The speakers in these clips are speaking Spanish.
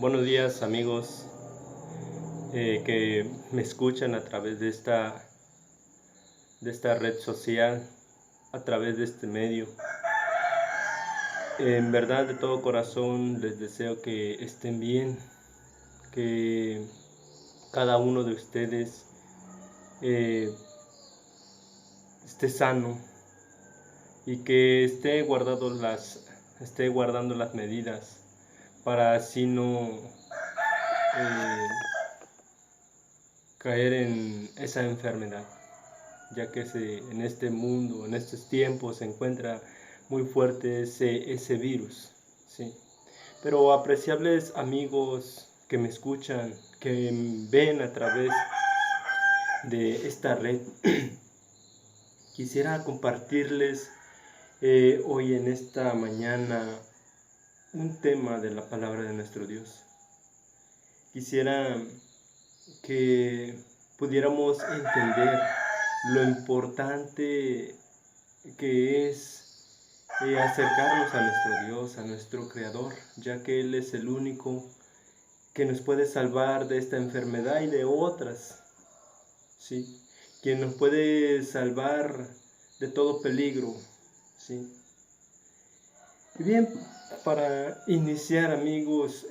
Buenos días amigos que me escuchan a través de esta red social, a través de este medio. En verdad de todo corazón les deseo que estén bien, que cada uno de ustedes eh, esté sano y que esté guardando las medidas para así no caer en esa enfermedad, ya que en este mundo, en estos tiempos, se encuentra muy fuerte ese virus, ¿sí? Pero apreciables amigos que me escuchan, que ven a través de esta red, quisiera compartirles hoy en esta mañana un tema de la palabra de nuestro Dios. Quisiera que pudiéramos entender lo importante que es acercarnos a nuestro Dios, a nuestro Creador, ya que Él es el único que nos puede salvar de esta enfermedad y de otras, ¿sí? Quien nos puede salvar de todo peligro, ¿sí? Y bien, para iniciar amigos,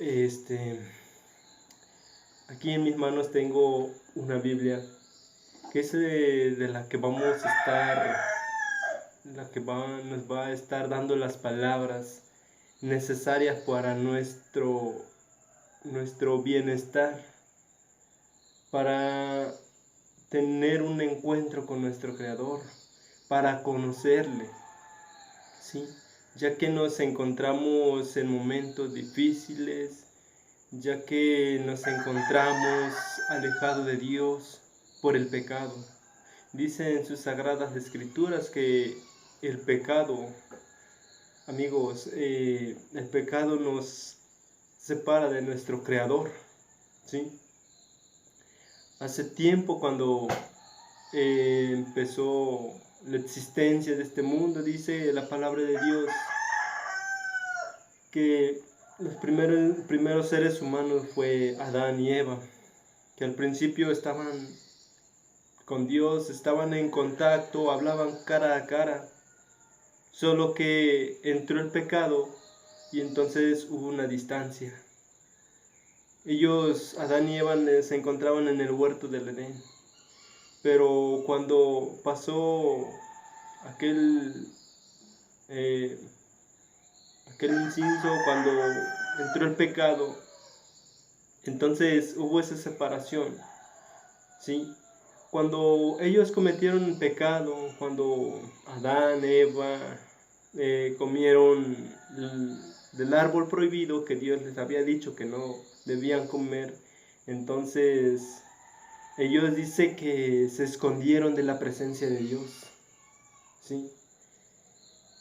aquí en mis manos tengo una Biblia que es de la que vamos a estar, nos va a estar dando las palabras necesarias para nuestro bienestar, para tener un encuentro con nuestro Creador, para conocerle, ¿sí? Ya que nos encontramos en momentos difíciles, ya que nos encontramos alejados de Dios por el pecado. Dice en sus sagradas escrituras que el pecado, amigos, el pecado nos separa de nuestro Creador, ¿sí? Hace tiempo cuando empezó la existencia de este mundo, dice la palabra de Dios que los primeros seres humanos fue Adán y Eva, que al principio estaban con Dios, estaban en contacto, hablaban cara a cara, solo que entró el pecado y entonces hubo una distancia. Ellos, Adán y Eva, se encontraban en el huerto del Edén, pero cuando pasó aquel inciso, cuando entró el pecado, entonces hubo esa separación, ¿sí? Cuando ellos cometieron el pecado, cuando Adán, Eva comieron del árbol prohibido que Dios les había dicho que no debían comer, entonces ellos dicen que se escondieron de la presencia de Dios, ¿sí?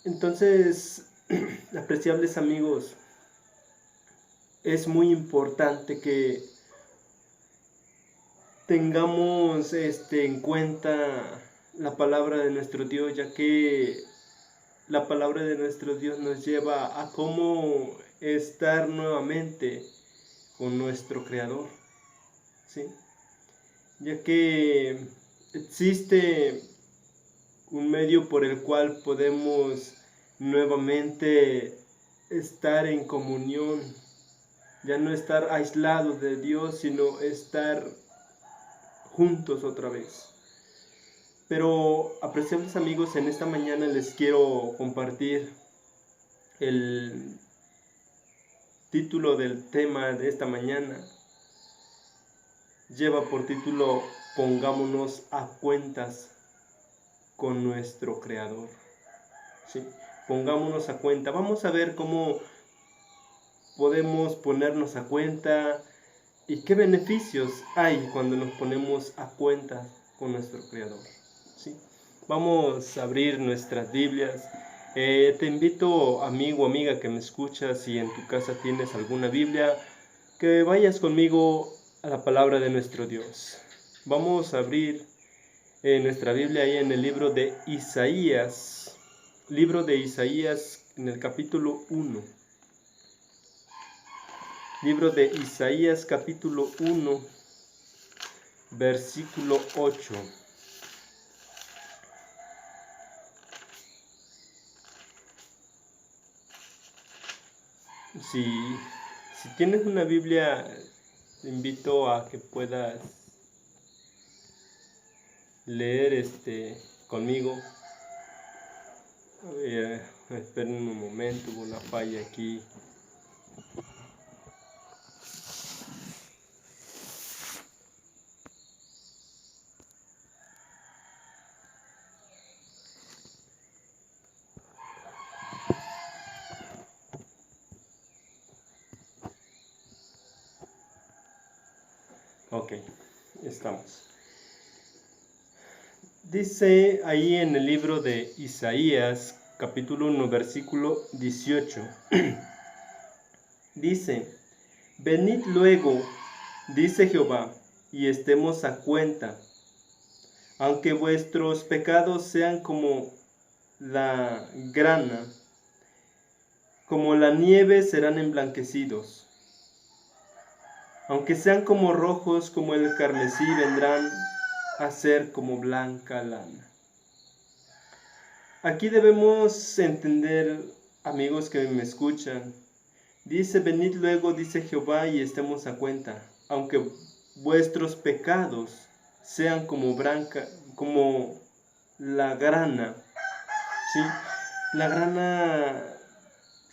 Entonces, apreciables amigos, es muy importante que tengamos en cuenta la palabra de nuestro Dios, ya que la palabra de nuestro Dios nos lleva a cómo estar nuevamente con nuestro Creador, ¿sí? Ya que existe un medio por el cual podemos nuevamente estar en comunión, ya no estar aislados de Dios, sino estar juntos otra vez. Pero, apreciables amigos, en esta mañana les quiero compartir el título del tema de esta mañana. Lleva por título Pongámonos a cuentas con nuestro Creador, ¿sí? Pongámonos a cuenta. Vamos a ver cómo podemos ponernos a cuenta y qué beneficios hay cuando nos ponemos a cuenta con nuestro Creador, ¿sí? Vamos a abrir nuestras Biblias. Te invito, amigo o amiga que me escuchas, si en tu casa tienes alguna Biblia, que vayas conmigo a la palabra de nuestro Dios. Vamos a abrir nuestra Biblia ahí en el libro de Isaías, en el capítulo 1. Libro de Isaías capítulo 1, versículo 8. Si tienes una Biblia, te invito a que puedas leer conmigo. A ver, esperen un momento, hubo una falla aquí. Ok, estamos. Dice ahí en el libro de Isaías, capítulo 1, versículo 18. Dice: venid luego, dice Jehová, y estemos a cuenta. Aunque vuestros pecados sean como la grana, como la nieve serán emblanquecidos. Aunque sean como rojos como el carmesí, vendrán a ser como blanca lana. Aquí debemos entender, amigos que me escuchan, dice: venid luego, dice Jehová, y estemos a cuenta. Aunque vuestros pecados sean como la grana, ¿sí? La grana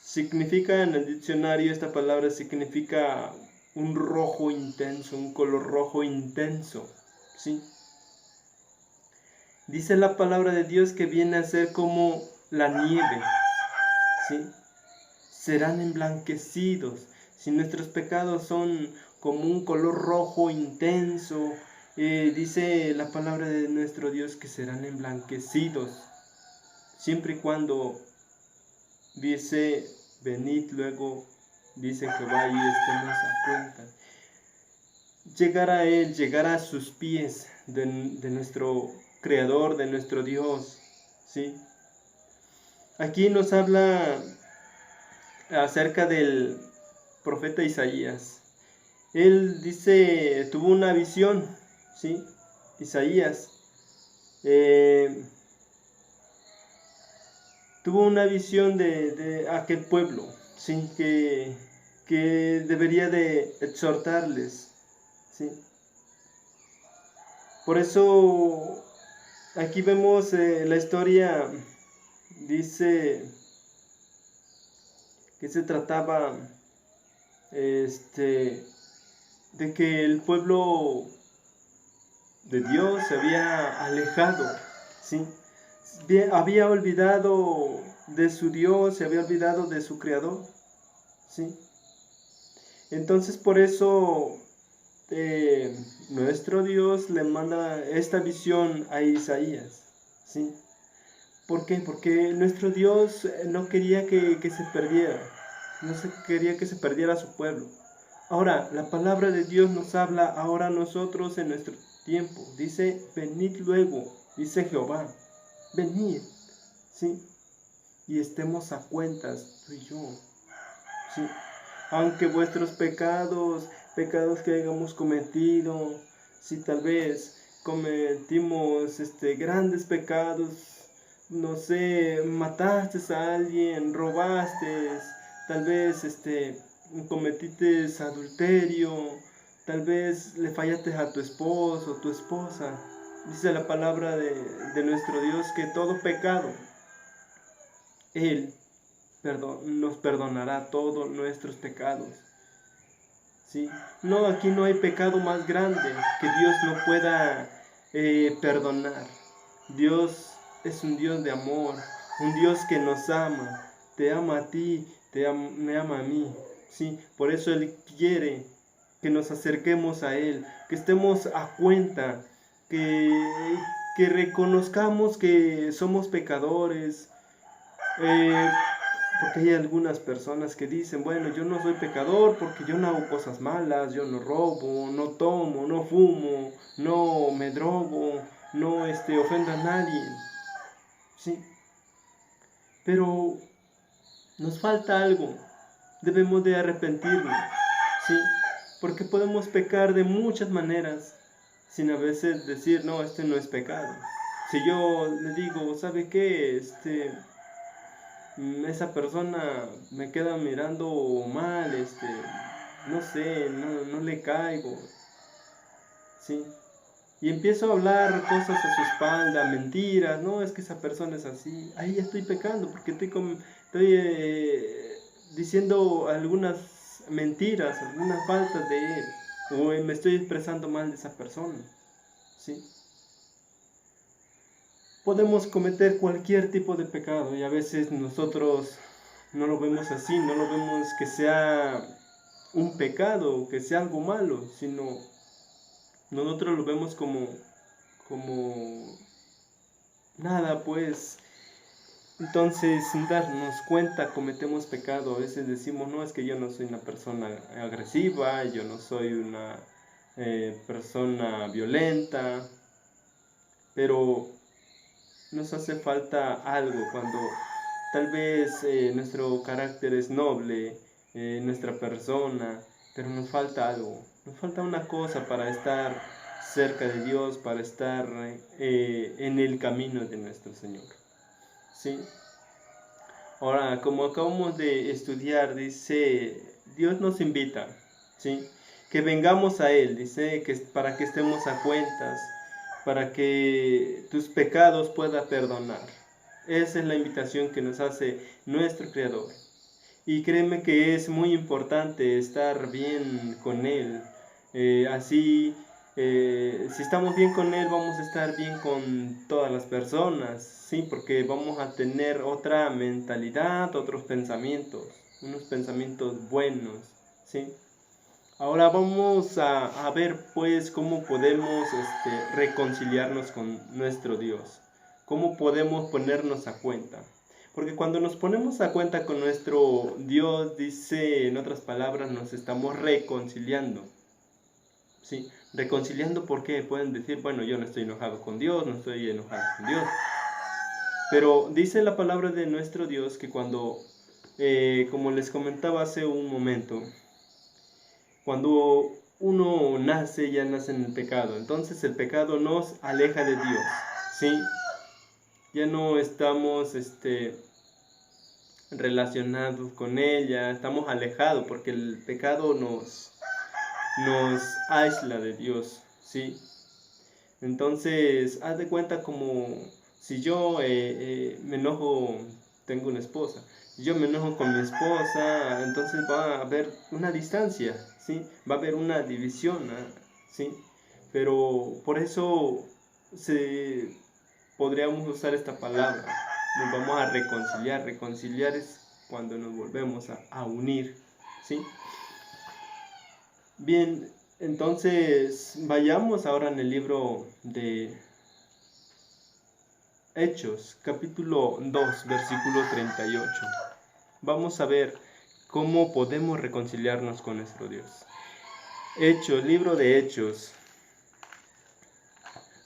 significa, en el diccionario, esta palabra significa un rojo intenso, un color rojo intenso, ¿sí? Dice la palabra de Dios que viene a ser como la nieve, ¿sí? Serán emblanquecidos. Si nuestros pecados son como un color rojo intenso, dice la palabra de nuestro Dios que serán emblanquecidos, siempre y cuando dice: venid luego, dice Jehová, y estemos a cuenta. Llegar a Él, llegar a sus pies de nuestro Creador, de nuestro Dios, ¿sí? Aquí nos habla acerca del profeta Isaías. Él dice, tuvo una visión, ¿sí? Isaías tuvo una visión de aquel pueblo, ¿sí? Que debería de exhortarles, ¿sí? Por eso aquí vemos la historia, dice que se trataba de que el pueblo de Dios se había alejado, ¿sí? Había olvidado de su Dios, se había olvidado de su Creador, ¿sí? Entonces por eso nuestro Dios le manda esta visión a Isaías, ¿sí? ¿Por qué? Porque nuestro Dios no quería que se perdiera, quería que se perdiera su pueblo. Ahora, la palabra de Dios nos habla ahora a nosotros en nuestro tiempo. Dice: venid luego, dice Jehová, venid, ¿sí? Y estemos a cuentas, tú y yo, ¿sí? Aunque vuestros pecados que hayamos cometido, si tal vez cometimos grandes pecados, no sé, mataste a alguien, robaste, tal vez cometiste adulterio, tal vez le fallaste a tu esposo o tu esposa. Dice la palabra de nuestro Dios que todo pecado, Él nos perdonará todos nuestros pecados, ¿sí? No, aquí no hay pecado más grande que Dios no pueda perdonar. Dios es un Dios de amor, un Dios que nos ama, te ama a ti, me ama a mí, ¿sí? Por eso Él quiere que nos acerquemos a Él, que estemos a cuenta, que reconozcamos que somos pecadores, porque hay algunas personas que dicen: bueno, yo no soy pecador porque yo no hago cosas malas, yo no robo, no tomo, no fumo, no me drogo, no ofendo a nadie, ¿sí? Pero nos falta algo, debemos de arrepentirnos, ¿sí? Porque podemos pecar de muchas maneras, sin a veces decir, no, este no es pecado. Si yo le digo, ¿sabe qué? Esa persona me queda mirando mal, no sé, no le caigo, ¿sí? Y empiezo a hablar cosas a su espalda, mentiras, no, es que esa persona es así. Ahí ya estoy pecando porque estoy diciendo algunas mentiras, algunas faltas de él. O me estoy expresando mal de esa persona, ¿sí? Podemos cometer cualquier tipo de pecado y a veces nosotros no lo vemos así, no lo vemos que sea un pecado, que sea algo malo, sino nosotros lo vemos como nada, pues. Entonces, sin darnos cuenta, cometemos pecado. A veces decimos, no, es que yo no soy una persona agresiva, yo no soy una persona violenta, pero nos hace falta algo cuando tal vez nuestro carácter es noble, nuestra persona, pero nos falta algo, nos falta una cosa para estar cerca de Dios, para estar en el camino de nuestro Señor. ¿Sí? Ahora, como acabamos de estudiar, dice, Dios nos invita, ¿sí? Que vengamos a Él, dice, que para que estemos a cuentas, para que tus pecados pueda perdonar. Esa es la invitación que nos hace nuestro Creador. Y créeme que es muy importante estar bien con Él. Así, si estamos bien con Él, vamos a estar bien con todas las personas, ¿sí? Porque vamos a tener otra mentalidad, otros pensamientos, unos pensamientos buenos, ¿sí? Ahora vamos a ver pues cómo podemos reconciliarnos con nuestro Dios, cómo podemos ponernos a cuenta. Porque cuando nos ponemos a cuenta con nuestro Dios, dice en otras palabras, nos estamos reconciliando. ¿Sí? Reconciliando porque pueden decir, bueno, yo no estoy enojado con Dios, no estoy enojado con Dios. Pero dice la palabra de nuestro Dios que cuando, como les comentaba hace un momento, cuando uno nace, ya nace en el pecado. Entonces el pecado nos aleja de Dios, ¿sí? Ya no estamos relacionados con ella, estamos alejados porque el pecado nos aísla de Dios, ¿sí? Entonces, haz de cuenta como si yo me enojo, tengo una esposa, si yo me enojo con mi esposa, entonces va a haber una distancia, ¿sí? Va a haber una división, ¿sí? Pero por eso podríamos usar esta palabra, nos vamos a reconciliar. Reconciliar es cuando nos volvemos a unir, ¿sí? Bien, entonces vayamos ahora en el libro de Hechos, capítulo 2, versículo 38. Vamos a ver cómo podemos reconciliarnos con nuestro Dios. Hechos, libro de Hechos,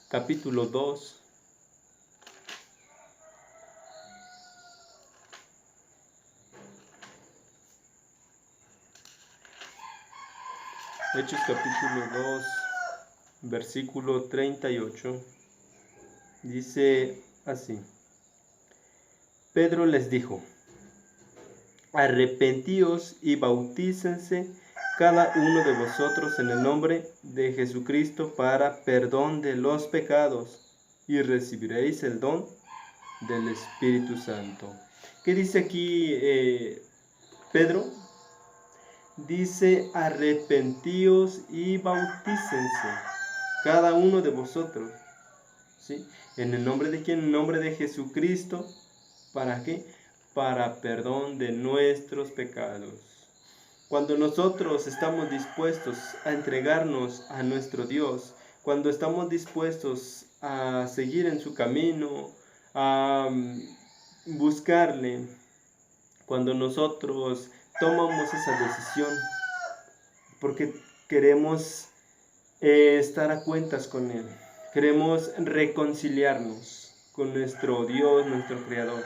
capítulo 2. Hechos capítulo 2, versículo 38. Dice así. Pedro les dijo, arrepentíos y bautícense cada uno de vosotros en el nombre de Jesucristo para perdón de los pecados y recibiréis el don del Espíritu Santo. ¿Qué dice aquí Pedro? Dice arrepentíos y bautícense cada uno de vosotros, ¿sí? ¿En el nombre de quién? En el nombre de Jesucristo. ¿Para qué? Para perdón de nuestros pecados. Cuando nosotros estamos dispuestos a entregarnos a nuestro Dios, cuando estamos dispuestos a seguir en su camino, a buscarle, cuando nosotros tomamos esa decisión, porque queremos estar a cuentas con Él, queremos reconciliarnos con nuestro Dios, nuestro Creador.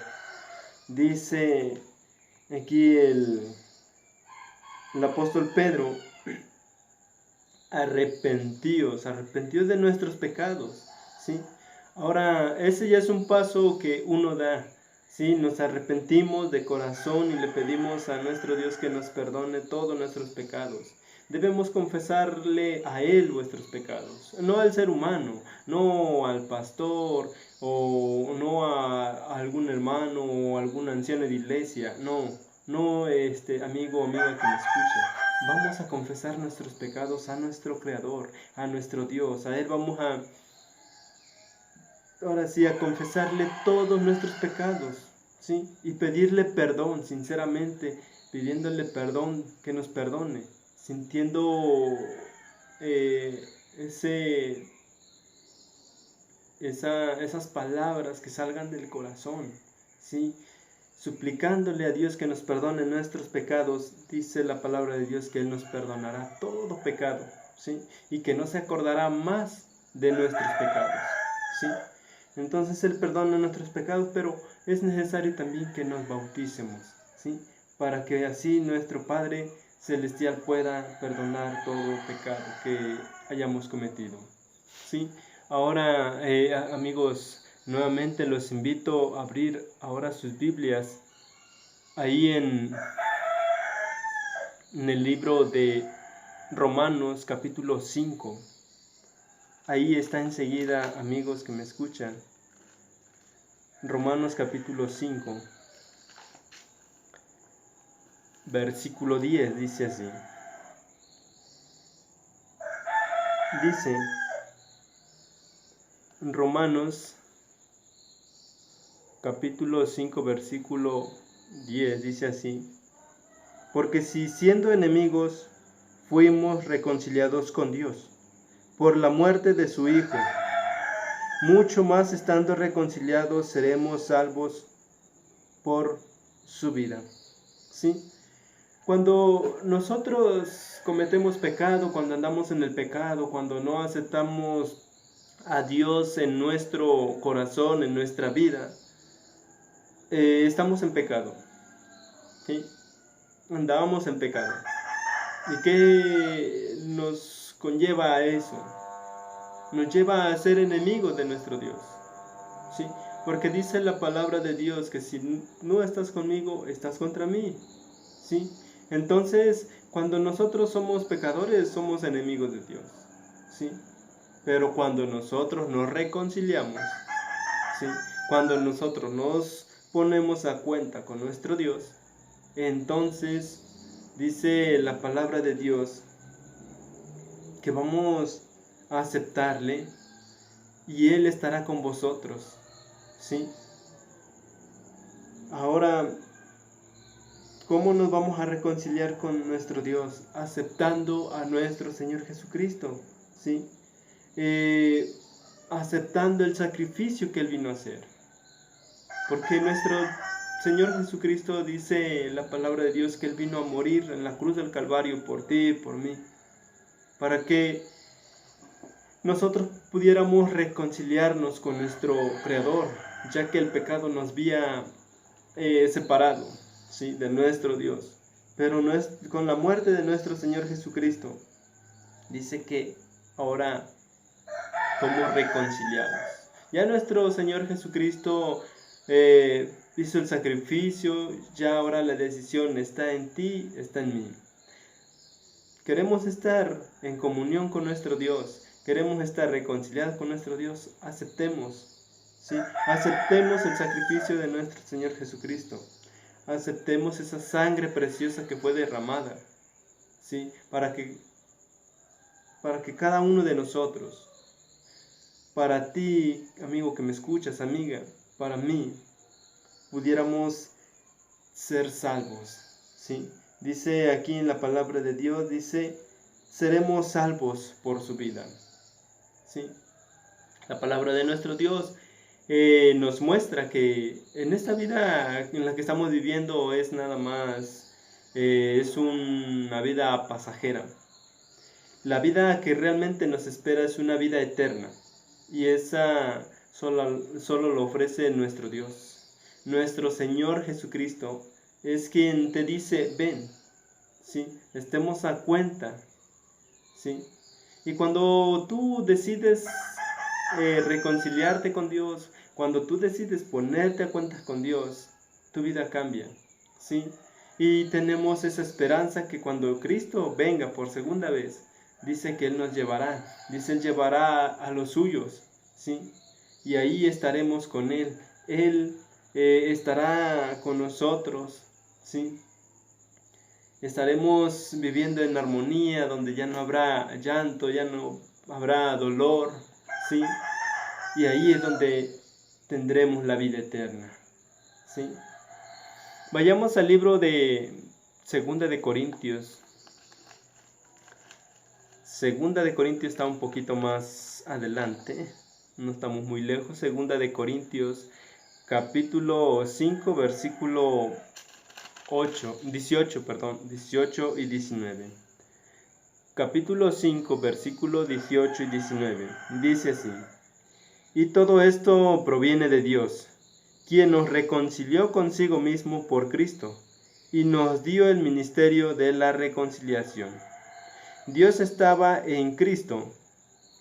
Dice aquí el apóstol Pedro arrepentíos de nuestros pecados, ¿sí? Ahora, ese ya es un paso que uno da, ¿sí? Nos arrepentimos de corazón y le pedimos a nuestro Dios que nos perdone todos nuestros pecados. Debemos confesarle a Él vuestros pecados, no al ser humano, no al pastor o no a algún hermano o algún anciano de iglesia, no, amigo o amiga que me escucha. Vamos a confesar nuestros pecados a nuestro Creador, a nuestro Dios. A Él vamos ahora sí, a confesarle todos nuestros pecados, ¿sí? Y pedirle perdón, sinceramente, pidiéndole perdón, que nos perdone, sintiendo esas palabras que salgan del corazón, ¿sí? Suplicándole a Dios que nos perdone nuestros pecados. Dice la palabra de Dios que Él nos perdonará todo pecado, ¿sí? Y que no se acordará más de nuestros pecados, ¿sí? Entonces Él perdona nuestros pecados, pero es necesario también que nos bauticemos, ¿sí? Para que así nuestro Padre Celestial pueda perdonar todo pecado que hayamos cometido, ¿sí? Ahora, amigos, nuevamente los invito a abrir ahora sus Biblias ahí en el libro de Romanos capítulo 5. Ahí está enseguida, amigos que me escuchan. Romanos capítulo 5, versículo 10, dice así. Dice, Romanos capítulo 5, versículo 10, dice así. Porque si siendo enemigos fuimos reconciliados con Dios por la muerte de su Hijo, mucho más estando reconciliados seremos salvos por su vida, ¿sí? Cuando nosotros cometemos pecado, cuando andamos en el pecado, cuando no aceptamos a Dios en nuestro corazón, en nuestra vida, estamos en pecado, ¿sí? Andábamos en pecado. ¿Y qué nos conlleva a eso? Nos lleva a ser enemigos de nuestro Dios, ¿sí? Porque dice la palabra de Dios que si no estás conmigo, estás contra mí, ¿sí? Entonces, cuando nosotros somos pecadores, somos enemigos de Dios, ¿sí? Pero cuando nosotros nos reconciliamos, ¿sí? Cuando nosotros nos ponemos a cuenta con nuestro Dios, entonces dice la palabra de Dios que vamos a aceptarle y Él estará con vosotros, ¿sí? Ahora, ¿cómo nos vamos a reconciliar con nuestro Dios? Aceptando a nuestro Señor Jesucristo, ¿sí? Aceptando el sacrificio que Él vino a hacer. Porque nuestro Señor Jesucristo dice en la palabra de Dios que Él vino a morir en la cruz del Calvario por ti y por mí, para que nosotros pudiéramos reconciliarnos con nuestro Creador, ya que el pecado nos había separado, ¿sí?, de nuestro Dios. Pero con la muerte de nuestro Señor Jesucristo, dice que ahora somos reconciliados. Ya nuestro Señor Jesucristo hizo el sacrificio, ya ahora la decisión está en ti, está en mí. Queremos estar en comunión con nuestro Dios, queremos estar reconciliados con nuestro Dios, aceptemos, ¿sí? Aceptemos el sacrificio de nuestro Señor Jesucristo, aceptemos esa sangre preciosa que fue derramada, ¿sí? Para que cada uno de nosotros, para ti, amigo que me escuchas, amiga, para mí, pudiéramos ser salvos, ¿sí? Dice aquí en la palabra de Dios, dice, seremos salvos por su vida, ¿sí? La palabra de nuestro Dios nos muestra que en esta vida en la que estamos viviendo es nada más, es una vida pasajera. La vida que realmente nos espera es una vida eterna, y esa solo lo ofrece nuestro Dios. Nuestro Señor Jesucristo es quien te dice, ven, ¿sí? Estemos a cuenta, ¿sí? Y cuando tú decides reconciliarte con Dios, cuando tú decides ponerte a cuentas con Dios, tu vida cambia, ¿sí? Y tenemos esa esperanza que cuando Cristo venga por segunda vez, dice que Él nos llevará, dice Él llevará a los suyos, ¿sí? Y ahí estaremos con Él, Él estará con nosotros, ¿sí? Estaremos viviendo en armonía, donde ya no habrá llanto, ya no habrá dolor, ¿sí? Y ahí es donde tendremos la vida eterna, ¿sí? Vayamos al libro de Segunda de Corintios. Segunda de Corintios está un poquito más adelante, no estamos muy lejos. Segunda de Corintios, capítulo 5, versículo 18 y 19. Capítulo 5, versículo 18 y 19. Dice así: y todo esto proviene de Dios, quien nos reconcilió consigo mismo por Cristo, y nos dio el ministerio de la reconciliación. Dios estaba en Cristo,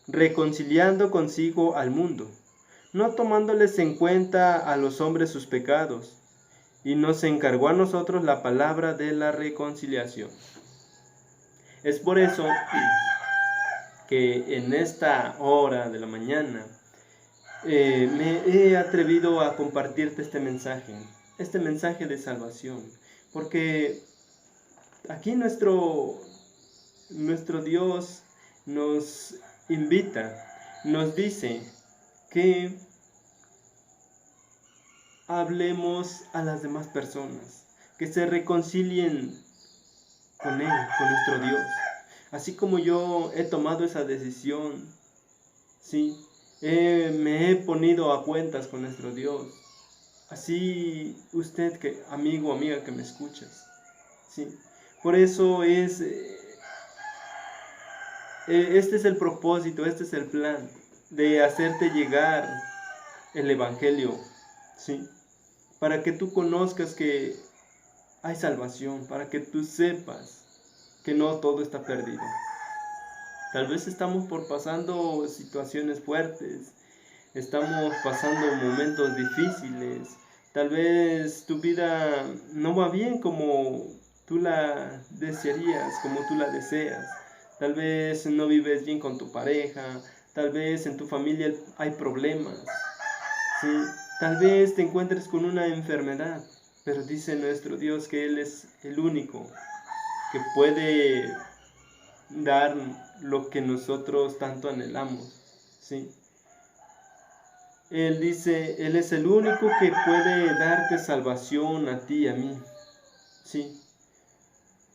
reconciliando consigo al mundo, no tomándoles en cuenta a los hombres sus pecados, y nos encargó a nosotros la palabra de la reconciliación. Es por eso que en esta hora de la mañana me he atrevido a compartirte este mensaje de salvación, porque aquí nuestro Dios nos invita, nos dice que hablemos a las demás personas, que se reconcilien con Él, con nuestro Dios. Así como yo he tomado esa decisión, sí, me he ponido a cuentas con nuestro Dios. Así usted, amigo, amiga que me escuchas, sí. Por eso este es el propósito, este es el plan de hacerte llegar el Evangelio, sí, para que tú conozcas que hay salvación, para que tú sepas que no todo está perdido. Tal vez estamos pasando situaciones fuertes, estamos pasando momentos difíciles, tal vez tu vida no va bien como tú la desearías, como tú la deseas, tal vez no vives bien con tu pareja, tal vez en tu familia hay problemas, ¿sí? Tal vez te encuentres con una enfermedad, pero dice nuestro Dios que Él es el único que puede dar lo que nosotros tanto anhelamos, ¿sí? Él dice, Él es el único que puede darte salvación a ti y a mí, ¿sí?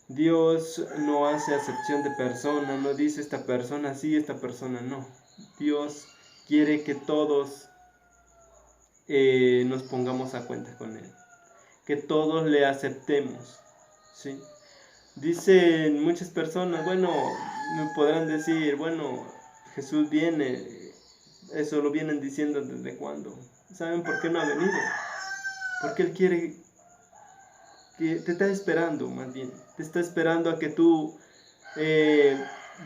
Dios no hace acepción de persona, no dice esta persona sí, esta persona no. Dios quiere que todos nos pongamos a cuenta con Él, que todos le aceptemos, ¿sí? Dicen muchas personas, bueno, me podrán decir, bueno, Jesús viene, eso lo vienen diciendo desde cuándo. ¿Saben por qué no ha venido? Porque Él quiere que te está esperando, más bien, te está esperando a que tú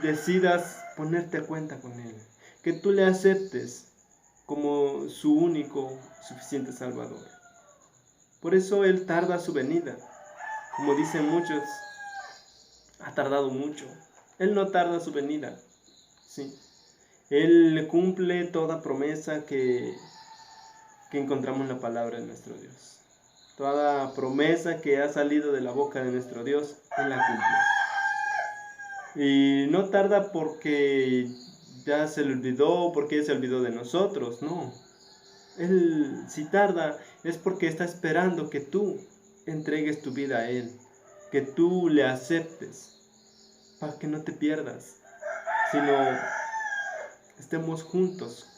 decidas ponerte a cuenta con Él, que tú le aceptes como su único, suficiente Salvador. Por eso Él tarda su venida, como dicen muchos, ha tardado mucho. Él no tarda su venida, ¿sí? Él cumple toda promesa que encontramos en la palabra de nuestro Dios. Toda promesa que ha salido de la boca de nuestro Dios, Él la cumple. Y no tarda porque ya se le olvidó, porque se olvidó de nosotros, no. Él, si tarda, es porque está esperando que tú entregues tu vida a Él, que tú le aceptes, para que no te pierdas, sino estemos juntos.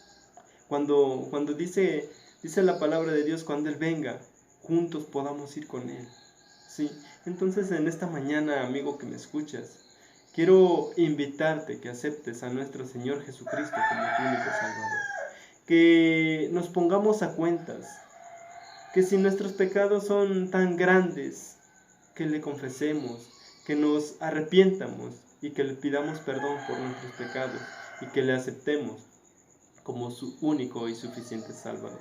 Cuando dice la palabra de Dios, cuando Él venga, juntos podamos ir con Él, ¿sí? Entonces en esta mañana, amigo que me escuchas, quiero invitarte que aceptes a nuestro Señor Jesucristo como tu único Salvador, que nos pongamos a cuentas, que si nuestros pecados son tan grandes, que le confesemos, que nos arrepientamos, y que le pidamos perdón por nuestros pecados y que le aceptemos como su único y suficiente Salvador.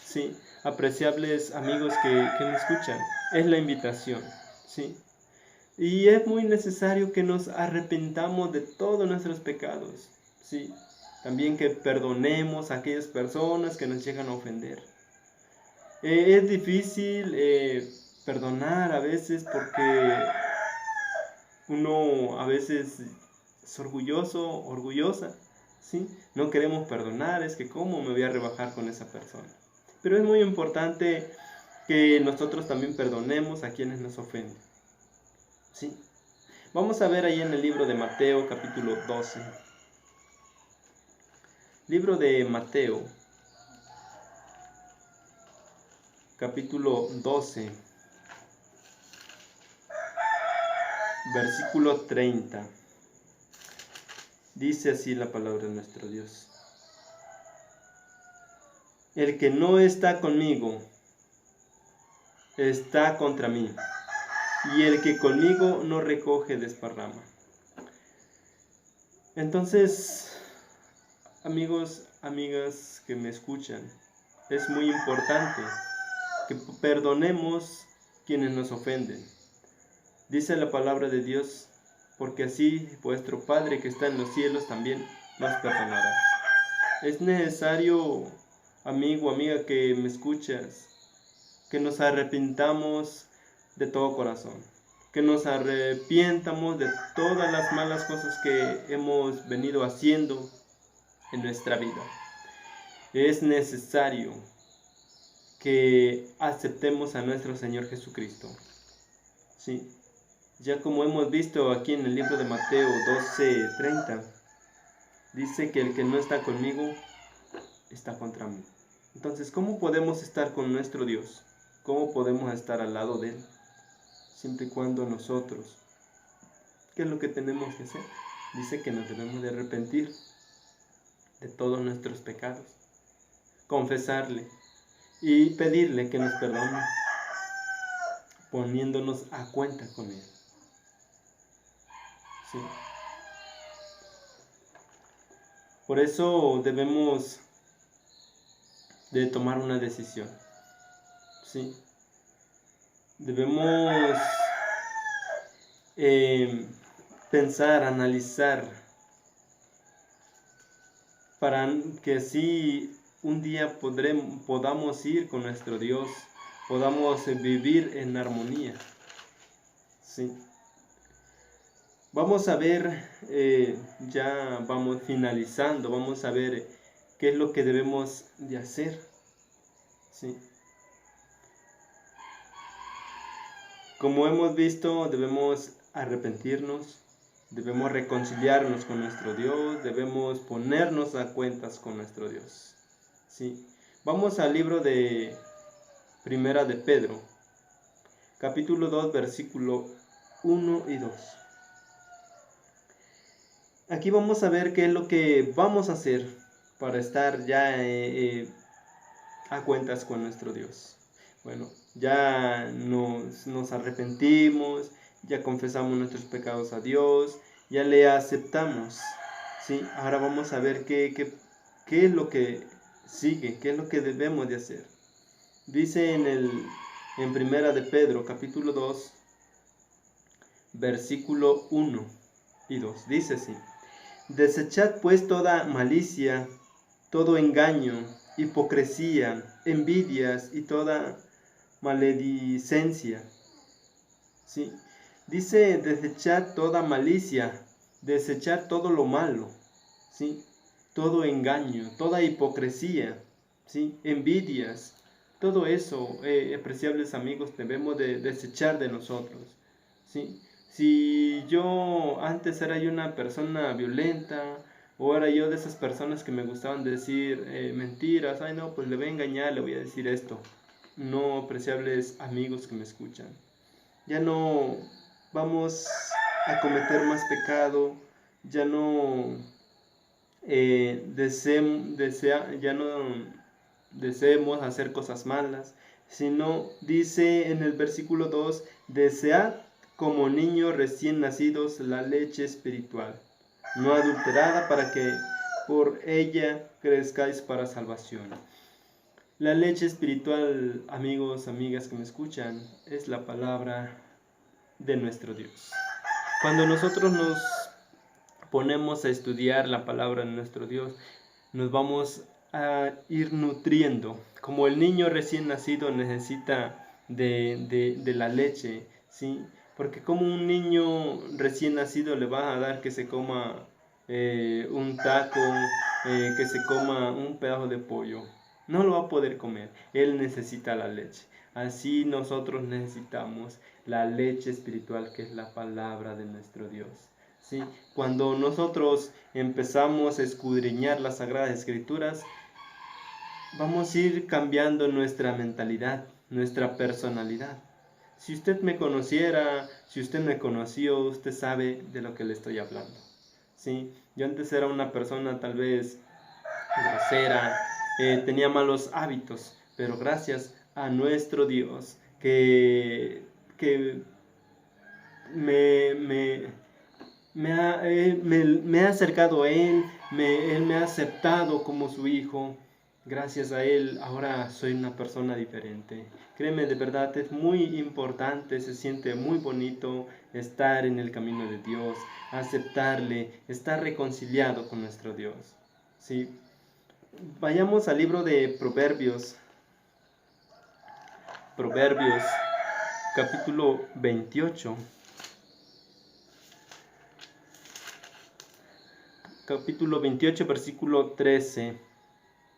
Sí, apreciables amigos que me escuchan, es la invitación, ¿sí? Y es muy necesario que nos arrepentamos de todos nuestros pecados, ¿sí? También que perdonemos a aquellas personas que nos llegan a ofender. Es difícil perdonar a veces porque uno a veces es orgullosa, ¿sí? No queremos perdonar, es que cómo me voy a rebajar con esa persona. Pero es muy importante que nosotros también perdonemos a quienes nos ofenden, ¿sí? Vamos a ver ahí en el libro de Mateo, capítulo 12. Libro de Mateo, capítulo 12, versículo 30. Dice así la palabra de nuestro Dios. El que no está conmigo, está contra mí, y el que conmigo no recoge, desparrama. Entonces, amigos, amigas que me escuchan, es muy importante que perdonemos quienes nos ofenden. Dice la palabra de Dios, porque así vuestro Padre que está en los cielos también nos perdonará. Es necesario, amigo, amiga que me escuchas, que nos arrepintamos de todo corazón, que nos arrepientamos de todas las malas cosas que hemos venido haciendo en nuestra vida. Es necesario que aceptemos a nuestro Señor Jesucristo. Sí, ya como hemos visto aquí en el libro de Mateo 12:30, dice que el que no está conmigo está contra mí. Entonces, ¿cómo podemos estar con nuestro Dios? ¿Cómo podemos estar al lado de Él? Siempre y cuando nosotros, ¿qué es lo que tenemos que hacer? Dice que nos debemos de arrepentir de todos nuestros pecados, confesarle y pedirle que nos perdone, poniéndonos a cuenta con Él. ¿Sí? Por eso debemos de tomar una decisión. ¿Sí? Debemos pensar, analizar, para que así un día podamos ir con nuestro Dios, podamos vivir en armonía. ¿Sí? Vamos a ver, ya vamos finalizando, vamos a ver qué es lo que debemos de hacer. ¿Sí? Como hemos visto, debemos arrepentirnos, debemos reconciliarnos con nuestro Dios, debemos ponernos a cuentas con nuestro Dios. ¿Sí? Vamos al libro de Primera de Pedro, capítulo 2, versículo 1 y 2. Aquí vamos a ver qué es lo que vamos a hacer para estar ya a cuentas con nuestro Dios. Bueno, ya nos arrepentimos, ya confesamos nuestros pecados a Dios, ya le aceptamos, ¿sí? Ahora vamos a ver qué es lo que sigue, qué es lo que debemos de hacer. Dice en Primera de Pedro, capítulo 2, versículo 1 y 2, dice así: Desechad pues toda malicia, todo engaño, hipocresía, envidias y toda maledicencia. ¿Sí? Dice desechar toda malicia, desechar todo lo malo, ¿sí? Todo engaño, toda hipocresía, ¿sí? Envidias, todo eso, apreciables amigos, debemos de desechar de nosotros, ¿sí? Si yo antes era yo una persona violenta, o era yo de esas personas que me gustaban decir mentiras, ay no, pues le voy a engañar, le voy a decir esto. No, apreciables amigos que me escuchan, ya no vamos a cometer más pecado, ya no ya no deseemos hacer cosas malas, sino dice en el versículo 2, desead como niños recién nacidos la leche espiritual, no adulterada, para que por ella crezcáis para salvación. La leche espiritual, amigos, amigas que me escuchan, es la palabra de nuestro Dios. Cuando nosotros nos ponemos a estudiar la palabra de nuestro Dios, nos vamos a ir nutriendo. Como el niño recién nacido necesita de la leche, ¿sí? Porque como un niño recién nacido le vas a dar que se coma un taco, que se coma un pedazo de pollo. No lo va a poder comer. Él necesita la leche. Así nosotros necesitamos la leche espiritual, que es la palabra de nuestro Dios. ¿Sí? Cuando nosotros empezamos a escudriñar las Sagradas Escrituras, vamos a ir cambiando nuestra mentalidad, nuestra personalidad. Si usted me conociera, si usted me conoció, usted sabe de lo que le estoy hablando. ¿Sí? Yo antes era una persona tal vez grosera, tenía malos hábitos, pero gracias a nuestro Dios que me ha acercado a Él, Él me ha aceptado como su hijo. Gracias a Él ahora soy una persona diferente. Créeme, de verdad es muy importante, se siente muy bonito estar en el camino de Dios, aceptarle, estar reconciliado con nuestro Dios. ¿Sí? Vayamos al libro de Proverbios. Proverbios, capítulo 28. Capítulo 28, versículo 13.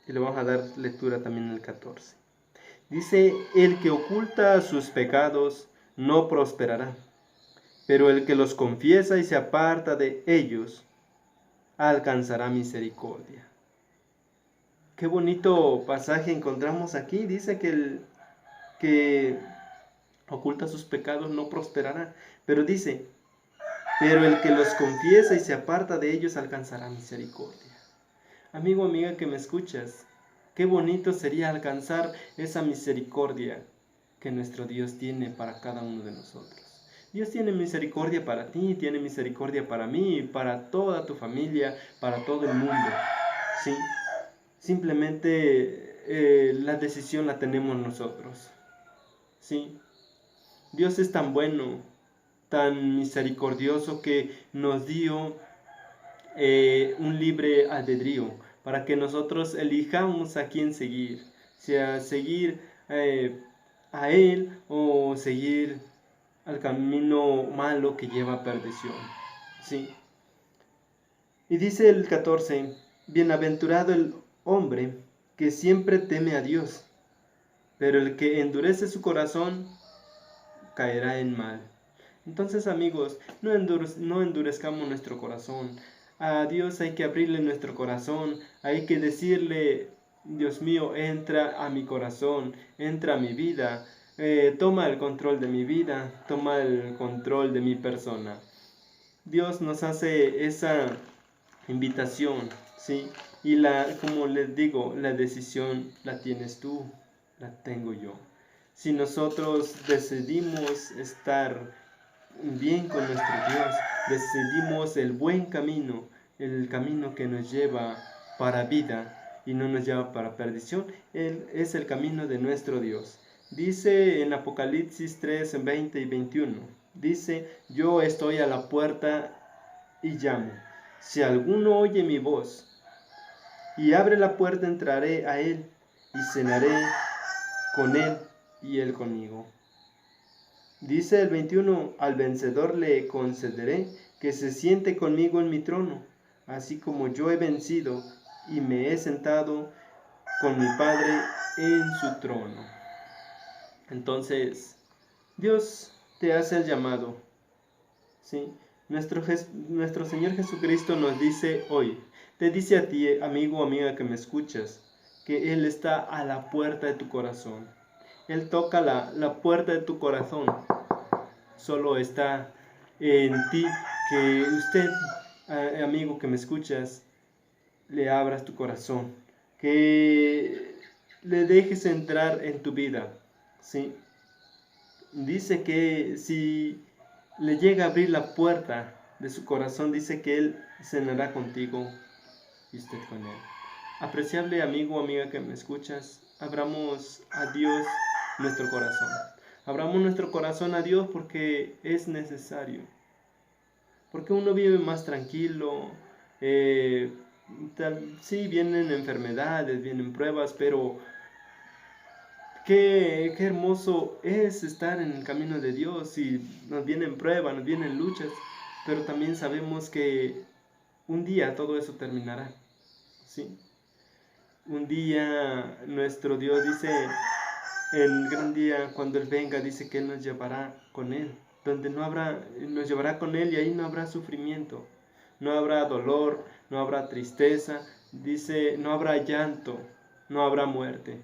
Y le vamos a dar lectura también el 14. Dice, el que oculta sus pecados no prosperará, pero el que los confiesa y se aparta de ellos alcanzará misericordia. Qué bonito pasaje encontramos aquí. Dice que el que oculta sus pecados no prosperará, pero dice, pero el que los confiesa y se aparta de ellos alcanzará misericordia. Amigo, amiga que me escuchas, qué bonito sería alcanzar esa misericordia que nuestro Dios tiene para cada uno de nosotros. Dios tiene misericordia para ti, tiene misericordia para mí, para toda tu familia, para todo el mundo. ¿Sí? Simplemente la decisión la tenemos nosotros. ¿Sí? Dios es tan bueno, tan misericordioso, que nos dio un libre albedrío para que nosotros elijamos a quién seguir, sea seguir a Él o seguir al camino malo que lleva a perdición. ¿Sí? Y dice el 14, bienaventurado el hombre que siempre teme a Dios, pero el que endurece su corazón caerá en mal. Entonces, amigos, no endurezcamos nuestro corazón. A Dios hay que abrirle nuestro corazón, hay que decirle, Dios mío, entra a mi corazón, entra a mi vida, toma el control de mi vida, toma el control de mi persona. Dios nos hace esa invitación, ¿sí? Y como les digo, la decisión la tienes tú, la tengo yo. Si nosotros decidimos estar bien con nuestro Dios, decidimos el buen camino, el camino que nos lleva para vida y no nos lleva para perdición, Él es el camino de nuestro Dios. Dice en Apocalipsis 3, 20 y 21, dice, yo estoy a la puerta y llamo. Si alguno oye mi voz y abre la puerta, entraré a él y cenaré con él y él conmigo. Dice el 21, al vencedor le concederé que se siente conmigo en mi trono, así como yo he vencido y me he sentado con mi Padre en su trono. Entonces, Dios te hace el llamado, ¿sí? Nuestro Señor Jesucristo nos dice hoy, te dice a ti, amigo o amiga que me escuchas, que Él está a la puerta de tu corazón. Él toca la puerta de tu corazón. Solo está en ti que usted, amigo que me escuchas, le abras tu corazón, que le dejes entrar en tu vida, ¿sí? Dice que si le llega a abrir la puerta de su corazón, dice que Él cenará contigo y usted con Él. Apreciable amigo o amiga que me escuchas, abramos a Dios nuestro corazón. Abramos nuestro corazón a Dios porque es necesario. Porque uno vive más tranquilo. Sí, vienen enfermedades, vienen pruebas, pero qué hermoso es estar en el camino de Dios. Y nos vienen pruebas, nos vienen luchas, pero también sabemos que un día todo eso terminará. ¿Sí? Un día nuestro Dios dice, el gran día cuando Él venga, dice que Él nos llevará con Él, donde nos llevará con Él y ahí no habrá sufrimiento, no habrá dolor, no habrá tristeza, dice, no habrá llanto, no habrá muerte.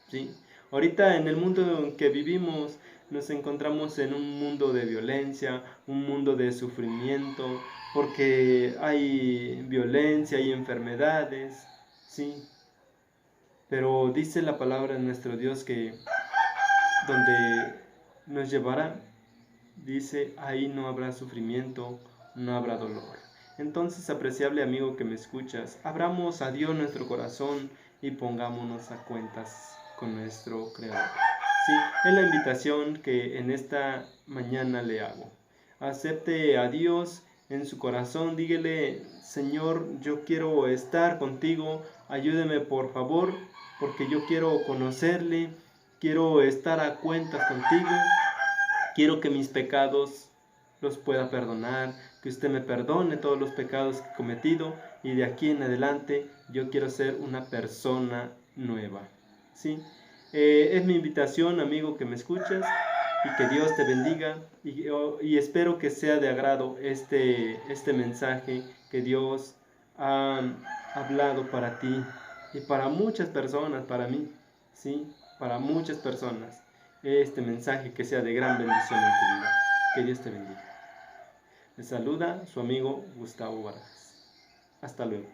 ¿Sí? Ahorita en el mundo en que vivimos nos encontramos en un mundo de violencia, un mundo de sufrimiento, porque hay violencia, hay enfermedades, ¿sí? Pero dice la palabra de nuestro Dios que donde nos llevará, dice, ahí no habrá sufrimiento, no habrá dolor. Entonces, apreciable amigo que me escuchas, abramos a Dios nuestro corazón y pongámonos a cuentas con nuestro Creador. Sí, es la invitación que en esta mañana le hago. Acepte a Dios en su corazón, dígale, Señor, yo quiero estar contigo, ayúdeme por favor, porque yo quiero conocerle, quiero estar a cuentas contigo, quiero que mis pecados los pueda perdonar, que usted me perdone todos los pecados que he cometido y de aquí en adelante yo quiero ser una persona nueva. ¿Sí? Es mi invitación, amigo que me escuchas, y que Dios te bendiga y espero que sea de agrado este mensaje que Dios ha hablado para ti y para muchas personas, para mí, ¿sí? Para muchas personas. Este mensaje que sea de gran bendición en tu vida. Que Dios te bendiga. Les saluda su amigo Gustavo Vargas. Hasta luego.